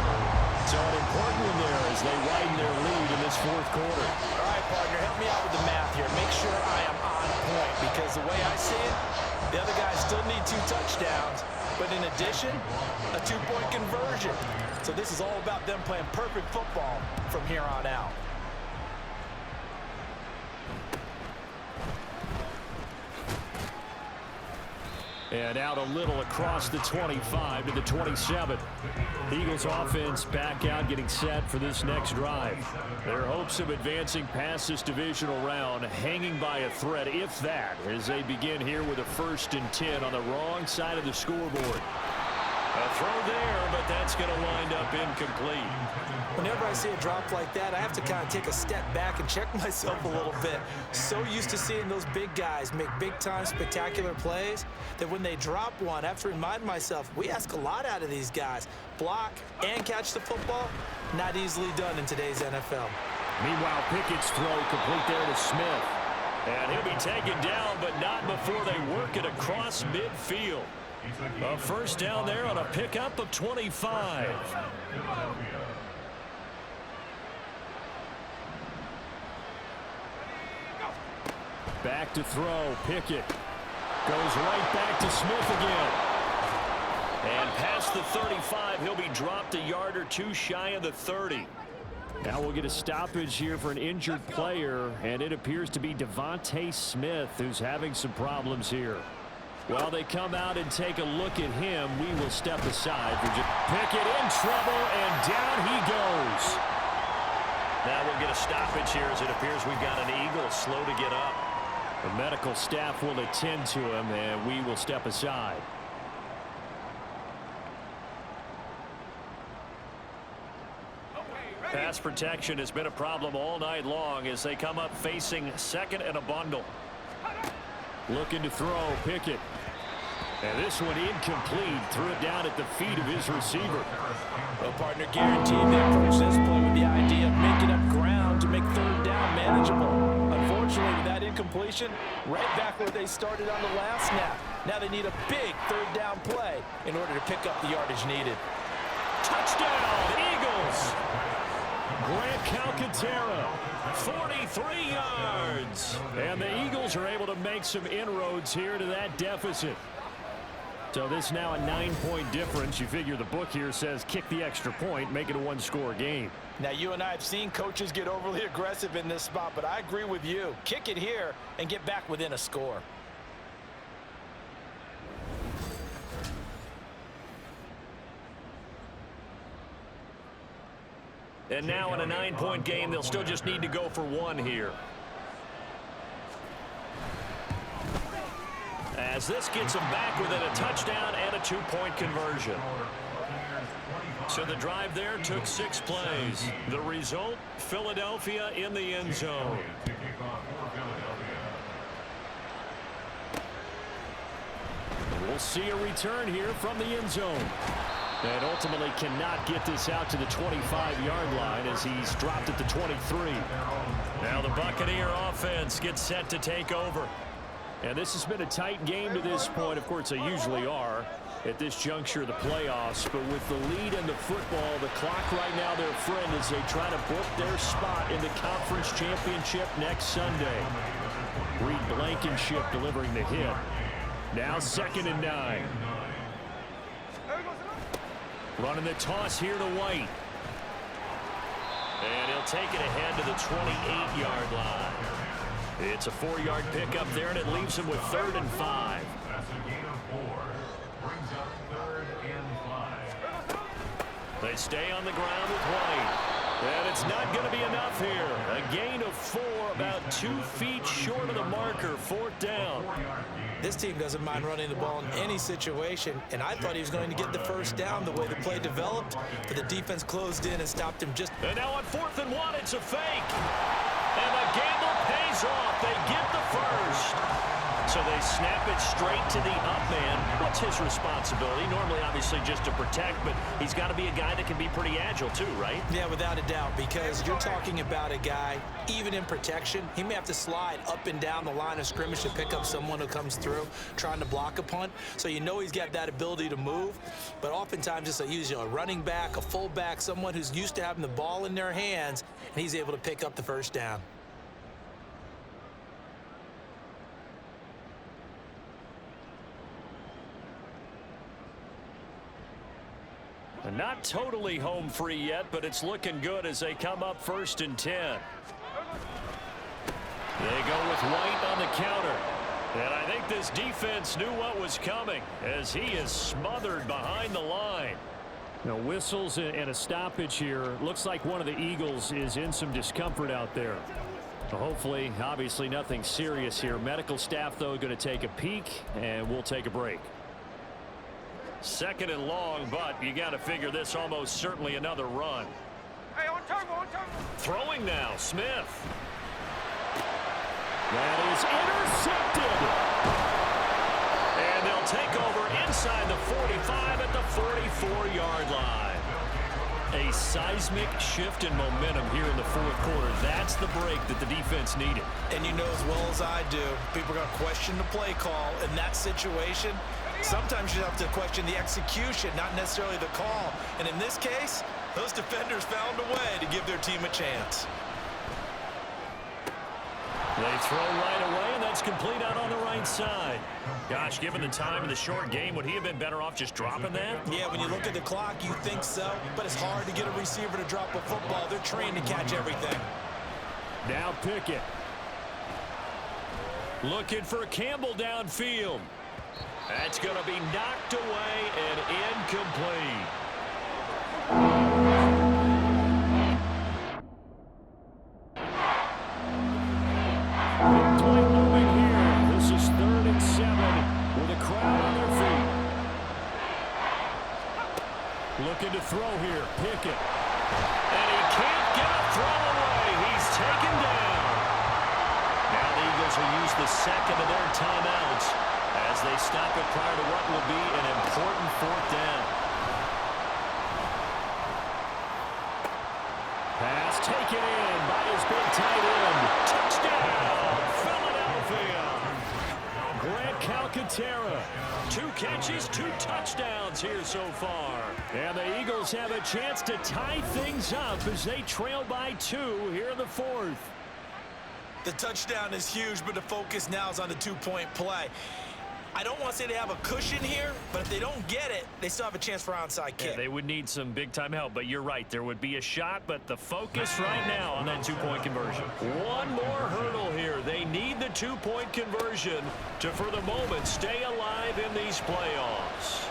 So an important one there as they widen their lead in this fourth quarter. All right, partner, help me out with the math here. Make sure I am on point because the way I see it, the other guys still need 2 touchdowns, but in addition, a 2-point conversion. So this is all about them playing perfect football from here on out. And out a little across the 25 to the 27. The Eagles offense back out, getting set for this next drive. Their hopes of advancing past this divisional round hanging by a thread, if that, as they begin here with a 1st and 10 on the wrong side of the scoreboard. A throw there, but that's going to wind up incomplete. Whenever I see a drop like that, I have to kind of take a step back and check myself a little bit. So used to seeing those big guys make big-time spectacular plays that when they drop one, I have to remind myself, we ask a lot out of these guys. Block and catch the football, not easily done in today's NFL. Meanwhile, Pickett's throw complete there to Smith. And he'll be taken down, but not before they work it across midfield. A 1st down there on a pickup of 25. Back to throw. Pickett goes right back to Smith again. And past the 35, he'll be dropped a yard or 2 shy of the 30. Now we'll get a stoppage here for an injured player, and it appears to be Devontae Smith who's having some problems here. While they come out and take a look at him, we will step aside. Pickett in trouble, and down he goes. Now we'll get a stoppage here as it appears we've got an Eagle slow to get up. The medical staff will attend to him, and we will step aside. Pass protection has been a problem all night long as they come up facing 2nd and a bundle. Looking to throw, Pickett. And this one incomplete. Threw it down at the feet of his receiver. Well, partner, guaranteed they approach this play with the idea of making up ground to make 3rd down manageable. Unfortunately, with that incompletion, right back where they started on the last snap. Now they need a big 3rd down play in order to pick up the yardage needed. Touchdown, Eagles! Grant Calcaterra, 43 yards. And the Eagles are able to make some inroads here to that deficit. So this now a 9-point difference. You figure the book here says kick the extra point, make it a 1-score game. Now, you and I have seen coaches get overly aggressive in this spot, but I agree with you. Kick it here and get back within a score. And now in a 9-point game, they'll still just need to go for 1 here. as this gets them back within a touchdown and a 2-point conversion. So the drive there took 6 plays. The result, Philadelphia in the end zone. We'll see a return here from the end zone. And ultimately cannot get this out to the 25-yard line as he's dropped at the 23. Now the Buccaneer offense gets set to take over. And this has been a tight game to this point. Of course, they usually are at this juncture of the playoffs. But with the lead in the football, the clock right now their friend as they try to book their spot in the conference championship next Sunday. Reed Blankenship delivering the hit. Now 2nd and 9. Running the toss here to White. And he'll take it ahead to the 28-yard line. It's a 4-yard pickup there, and it leaves him with 3rd and 5. They stay on the ground with White. And it's not going to be enough here. A gain of 4, about 2 feet short of the marker, 4th down. This team doesn't mind running the ball in any situation, and I thought he was going to get the first down the way the play developed, but the defense closed in and stopped him just. And now on 4th and 1, it's a fake. And the gamble pays off. They get the first. So they snap it straight to the up man. What's his responsibility? Normally, obviously, just to protect, but he's got to be a guy that can be pretty agile too, right? Yeah, without a doubt, because you're talking about a guy, even in protection, he may have to slide up and down the line of scrimmage to pick up someone who comes through trying to block a punt. So you know he's got that ability to move, but oftentimes it's a running back, a fullback, someone who's used to having the ball in their hands, and he's able to pick up the first down. And not totally home free yet, but it's looking good as they come up 1st and 10. They go with White on the counter. And I think this defense knew what was coming as he is smothered behind the line. Now, whistles and a stoppage here. Looks like one of the Eagles is in some discomfort out there. Hopefully, obviously nothing serious here. Medical staff, though, going to take a peek, and we'll take a break. 2nd and long, but you got to figure this almost certainly another run. Hey, on turn. Throwing now, Smith. That is intercepted. And they'll take over inside the 45 at the 44-yard line. A seismic shift in momentum here in the 4th quarter. That's the break that the defense needed. And you know as well as I do, people are going to question the play call in that situation. Sometimes you have to question the execution, not necessarily the call. And in this case, those defenders found a way to give their team a chance. They throw right away, and that's complete out on the right side. Gosh, given the time of the short game, would he have been better off just dropping that? Yeah, when you look at the clock, you think so, but it's hard to get a receiver to drop a football. They're trained to catch everything. Now Pickett. Looking for Campbell downfield. That's going to be knocked away and incomplete. Play moving here. This is 3rd and 7 with a crowd on their feet. Looking to throw here, Pickett. And he can't get a throw away. He's taken down. Now the Eagles will use the 2nd of their timeouts as they stop it prior to what will be an important 4th down. Pass taken in by his big tight end. Touchdown, Philadelphia. Grant Calcaterra. 2 catches, 2 touchdowns here so far. And the Eagles have a chance to tie things up as they trail by 2 here in the 4th. The touchdown is huge, but the focus now is on the 2-point play. I don't want to say they have a cushion here, but if they don't get it, they still have a chance for onside kick. Yeah, they would need some big-time help, but you're right. There would be a shot, but the focus right now on that 2-point conversion. One more hurdle here. They need the 2-point conversion to, for the moment, stay alive in these playoffs.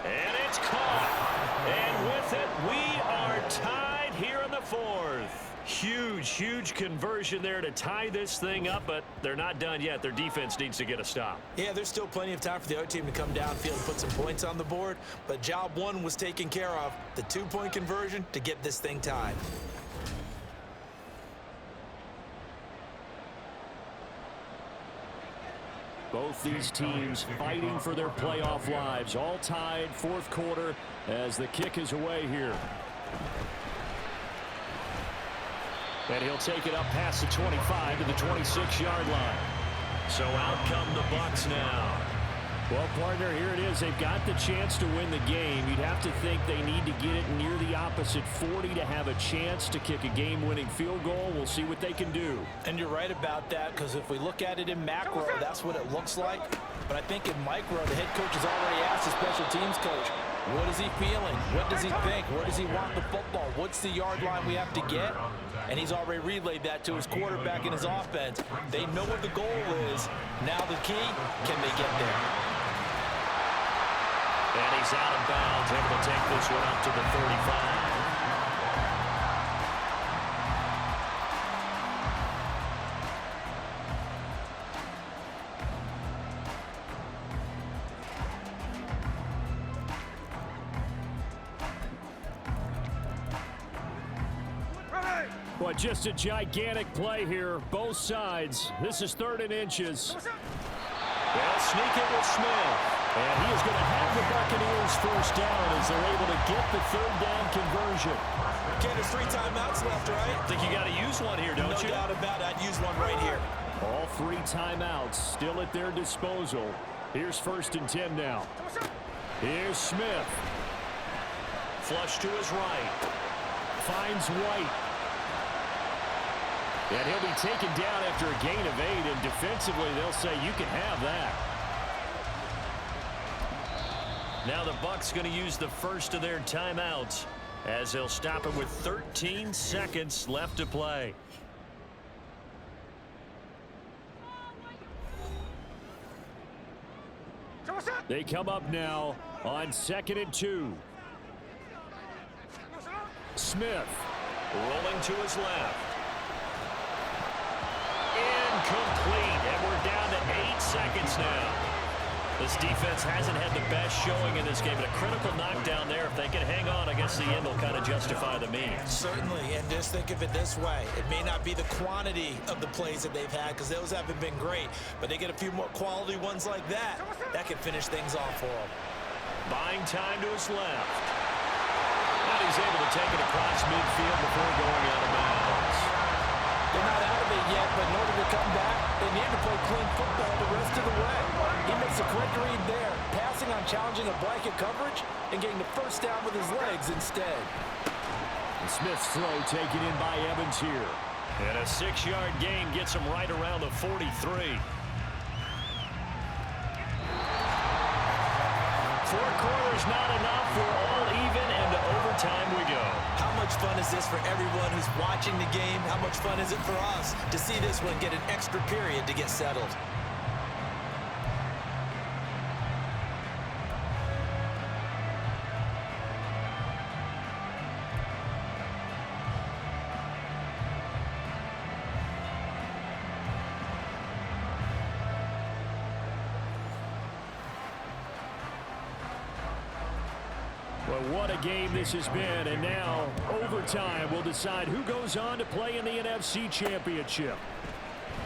And it's caught. And with it, we are tied here in the 4th. Huge conversion there to tie this thing up, but they're not done yet. Their defense needs to get a stop. Yeah, there's still plenty of time for the other team to come downfield and put some points on the board, but job one was taken care of. The 2-point conversion to get this thing tied. Both these teams fighting for their playoff lives. All tied, fourth quarter, as the kick is away here. And he'll take it up past the 25 to the 26-yard line. So out come the Bucs now. Well, partner, here it is. They've got the chance to win the game. You'd have to think they need to get it near the opposite 40 to have a chance to kick a game-winning field goal. We'll see what they can do. And you're right about that, because if we look at it in macro, that's what it looks like. But I think in micro, the head coach has already asked the special teams coach, what is he feeling? What does he think? Where does he want the football? What's the yard line we have to get? And he's already relayed that to his quarterback and his offense. They know what the goal is. Now the key, can they get there? And he's out of bounds, able to take this one up to the 35. Boy, just a gigantic play here, both sides. This is 3rd and inches. They'll sneak it with Smith. And he is going to have the Buccaneers first down as they're able to get the 3rd down conversion. Okay, there's 3 timeouts left, right? I think you got to use one here, don't you? No doubt about it. I'd use one right here. All 3 timeouts still at their disposal. Here's 1st and 10 now. Here's Smith. Flush to his right. Finds White. And he'll be taken down after a gain of 8, and defensively they'll say you can have that. Now the Bucs going to use the first of their timeouts as they'll stop it with 13 seconds left to play. They come up now on 2nd and 2. Smith rolling to his left. Incomplete, and we're down to 8 seconds now. This defense hasn't had the best showing in this game, but a critical knockdown there. If they can hang on, I guess the end will kind of justify the means. Certainly, and just think of it this way. It may not be the quantity of the plays that they've had, because those haven't been great, but they get a few more quality ones like that. That can finish things off for them. Buying time to his left. And he's able to take it across midfield before going out of bounds. They're not out of it yet, but in order to come back, they need to play clean football the rest of the way. He makes a correct read there, passing on challenging a blanket coverage and getting the first down with his legs instead. And Smith's throw taken in by Evans here. And a 6-yard gain gets him right around the 43. 4 quarters not enough. We're all even, and to overtime we go. How much fun is this for everyone who's watching the game? How much fun is it for us to see this one get an extra period to get settled? Well, what a game this has been, and now overtime will decide who goes on to play in the NFC Championship.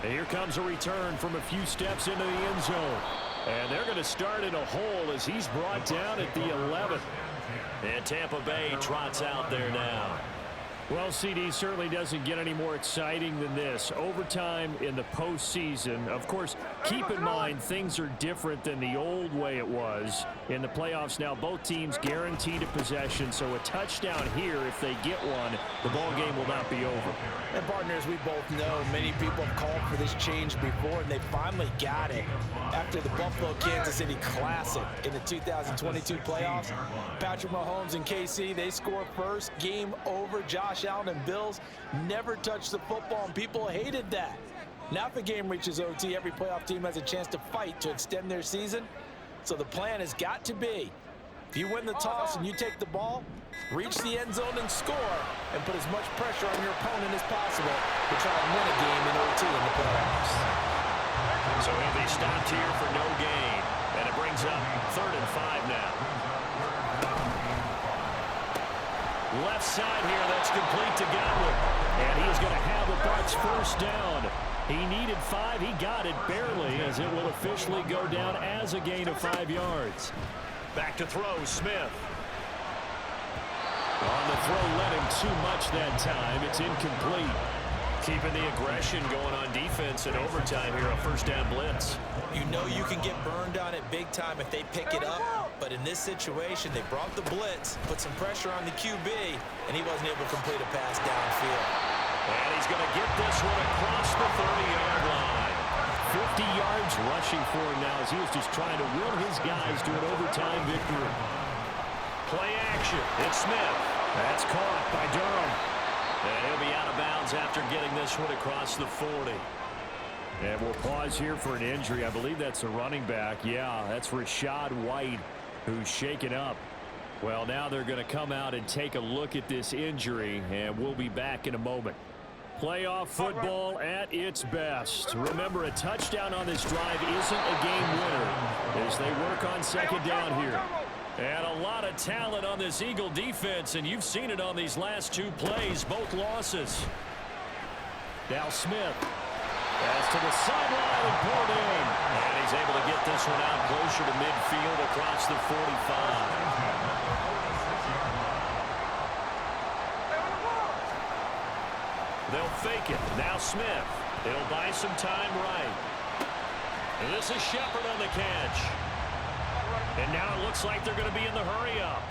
And here comes a return from a few steps into the end zone. And they're going to start in a hole as he's brought down at the 11th. And Tampa Bay trots out there now. Well, CD certainly doesn't get any more exciting than this. Overtime in the postseason. Of course, keep in mind things are different than the old way it was. In the playoffs now, both teams guaranteed a possession, so a touchdown here, if they get one, the ball game will not be over. And partners, we both know many people have called for this change before, and they finally got it. After the Buffalo-Kansas City Classic in the 2022 playoffs, Patrick Mahomes and KC, they score first, game over. Josh Allen and Bills never touched the football, and people hated that. Now if the game reaches OT, every playoff team has a chance to fight to extend their season. So the plan has got to be If you win the toss and you take the ball, reach the end zone and score, and put as much pressure on your opponent as possible to try and win a game in OT in the playoffs. So he'll be stopped here for no gain. And it brings up 3rd and 5 now. Left side here, that's complete to Godwin. And he's going to have the Bucs first down. He needed 5. He got it barely, as it will officially go down as a gain of 5 yards. Back to throw, Smith. On the throw, led him too much that time. It's incomplete. Keeping the aggression going on defense in overtime here, a first down blitz. You know you can get burned on it big time if they pick it up, but in this situation, they brought the blitz, put some pressure on the QB, and he wasn't able to complete a pass downfield. And he's going to get this one across the 30-yard line. 50 yards rushing for him now as he was just trying to will his guys to an overtime victory. Play action. It's Smith. That's caught by Durham. And he'll be out of bounds after getting this one across the 40. And we'll pause here for an injury. I believe that's a running back. Yeah, that's Rashad White, who's shaken up. Well, now they're going to come out and take a look at this injury, and we'll be back in a moment. Playoff football at its best. Remember, a touchdown on this drive isn't a game winner as they work on second down here. And a lot of talent on this Eagle defense, and you've seen it on these last 2 plays, both losses. Now Smith. Pass to the sideline and pulled in. And he's able to get this one out closer to midfield across the 45. They'll fake it. Now Smith. He'll buy some time right. And this is Shepard on the catch. And now it looks like they're going to be in the hurry-up.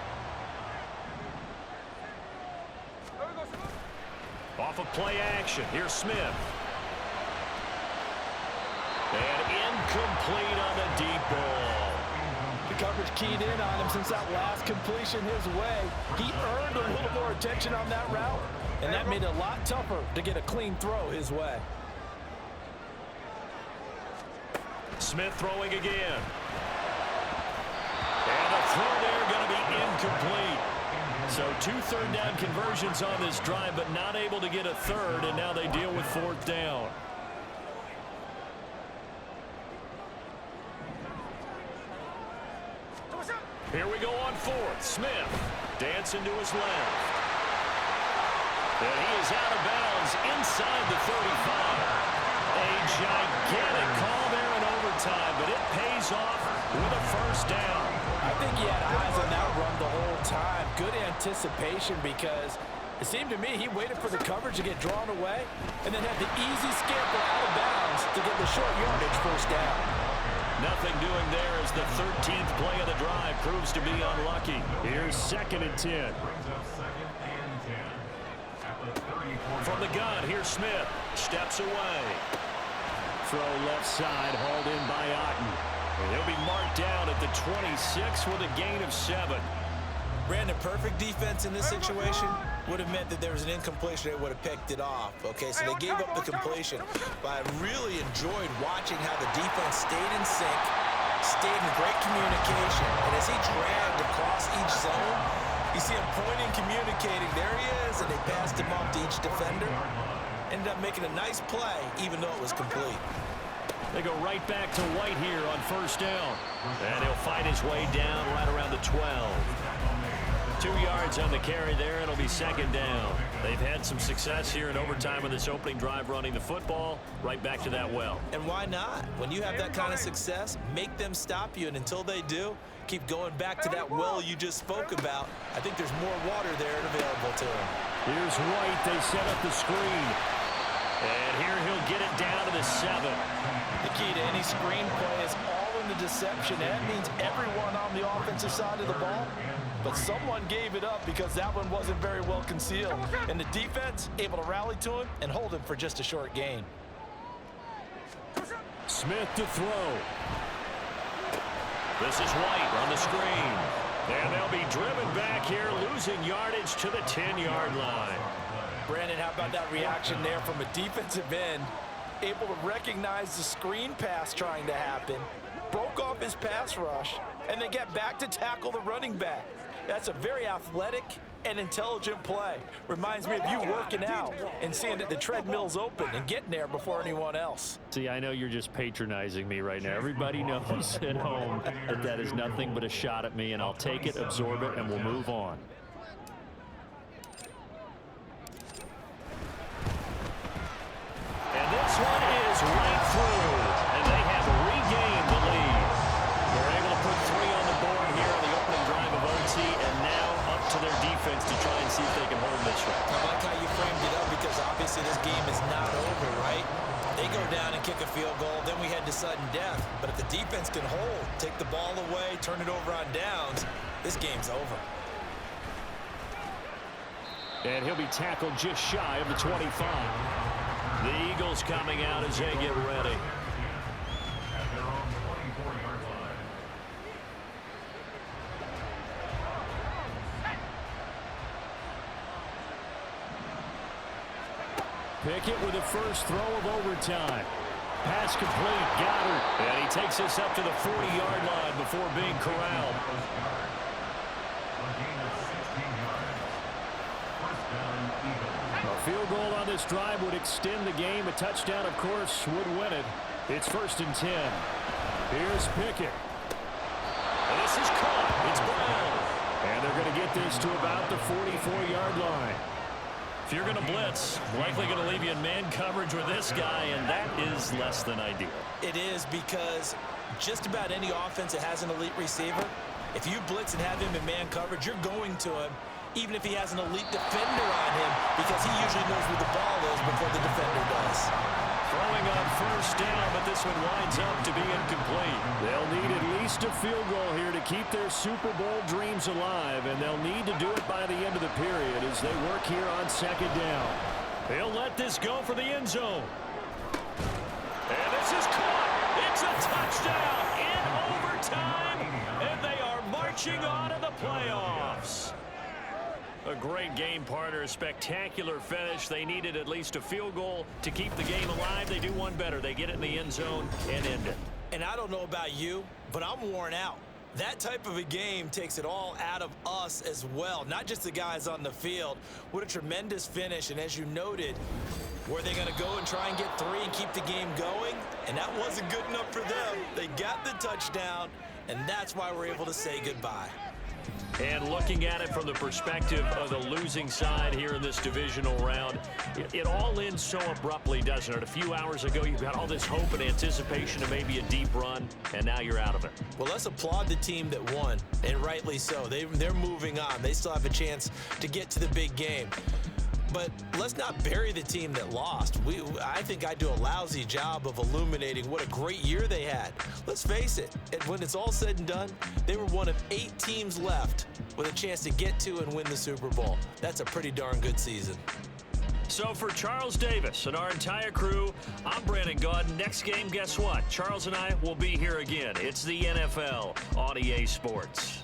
Off of play action. Here's Smith. And incomplete on the deep ball. The coverage keyed in on him since that last completion his way. He earned a little more attention on that route, and that made it a lot tougher to get a clean throw his way. Smith throwing again. And the throw there going to be incomplete. So 2 third down conversions on this drive, but not able to get a third, and now they deal with 4th down. Here we go on 4th. Smith dancing to his left. And he is out of bounds inside the 35. A gigantic call there in overtime, but it pays off with a first down. I think he had eyes on that run the whole time. Good anticipation, because it seemed to me he waited for the coverage to get drawn away and then had the easy scamper out of bounds to get the short yardage first down. Nothing doing there as the 13th play of the drive proves to be unlucky. Here's 2nd and 10. From the gun, here's Smith. Steps away. Throw left side, hauled in by Otten. And he'll be marked down at the 26 with a gain of 7. Brandon, perfect defense in this situation would have meant that there was an incompletion. They would have picked it off. Okay, so they gave up the completion. But I really enjoyed watching how the defense stayed in sync, stayed in great communication. And as he dragged across each zone, you see him pointing, communicating. There he is, and they passed him off to each defender. Ended up making a nice play, even though it was complete. They go right back to White here on first down. And he'll fight his way down right around the 12. 2 yards on the carry there. It'll be 2nd down. They've had some success here in overtime on this opening drive running the football. Right back to that well. And why not? When you have that kind of success, make them stop you. And until they do, keep going back to that well you just spoke about. I think there's more water there available to him. Here's White. They set up the screen. And here he'll get it down to the 7. The key to any screen play is all in the deception. That means everyone on the offensive side of the ball. But someone gave it up because that one wasn't very well concealed. And the defense able to rally to him and hold him for just a short gain. Smith to throw. This is White on the screen. And they'll be driven back here, losing yardage to the 10-yard line. Brandon, how about that reaction there from a defensive end? Able to recognize the screen pass trying to happen broke off his pass rush, and then got back to tackle the running back. That's a very athletic and intelligent play. Reminds me of you working out and seeing that the treadmill's open and getting there before anyone else. See, I know you're just patronizing me right now. Everybody knows at home that that is nothing but a shot at me, and I'll take it, absorb it, and we'll move on. And this one is right through, and they have regained the lead. They're able to put 3 on the board here on the opening drive of OT, and now up to their defense to try and see if they can hold this one. I like how you framed it up, because obviously this game is not over, right? They go down and kick a field goal, then we head to sudden death. But if the defense can hold, take the ball away, turn it over on downs, this game's over. And he'll be tackled just shy of the 25. The Eagles coming out as they get ready. Pickett with the first throw of overtime. Pass complete, Goddard. And he takes us up to the 40-yard line before being corralled. A field goal on this drive would extend the game. A touchdown, of course, would win it. It's 1st and 10. Here's Pickett. And this is caught. It's Brown. And they're going to get this to about the 44-yard line. If you're going to blitz, likely going to leave you in man coverage with this guy, and that is less than ideal. It is, because just about any offense that has an elite receiver, if you blitz and have him in man coverage, you're going to him, even if he has an elite defender on him, because he usually knows where the ball is before the defender does. Throwing on first down, but this one winds up to be incomplete. They'll need at least a field goal here to keep their Super Bowl dreams alive, and they'll need to do it by the end of the period as they work here on 2nd down. They'll let this go for the end zone. And this is caught. It's a touchdown in overtime, and they are marching on to the playoffs. A great game, partner. A spectacular finish. They needed at least a field goal to keep the game alive. They do one better. They get it in the end zone and end it. And I don't know about you, but I'm worn out. That type of a game takes it all out of us as well, not just the guys on the field. What a tremendous finish, and as you noted, were they going to go and try and get 3 and keep the game going? And that wasn't good enough for them. They got the touchdown, and that's why we're able to say goodbye. And looking at it from the perspective of the losing side here in this divisional round, it all ends so abruptly, doesn't it? A few hours ago, you've got all this hope and anticipation of maybe a deep run, and now you're out of it. Well, let's applaud the team that won, and rightly so. They're moving on. They still have a chance to get to the big game. But let's not bury the team that lost. I think I do a lousy job of illuminating what a great year they had. Let's face it, when it's all said and done, they were one of 8 teams left with a chance to get to and win the Super Bowl. That's a pretty darn good season. So for Charles Davis and our entire crew, I'm Brandon Gaudin. Next game, guess what? Charles and I will be here again. It's the NFL on EA Sports.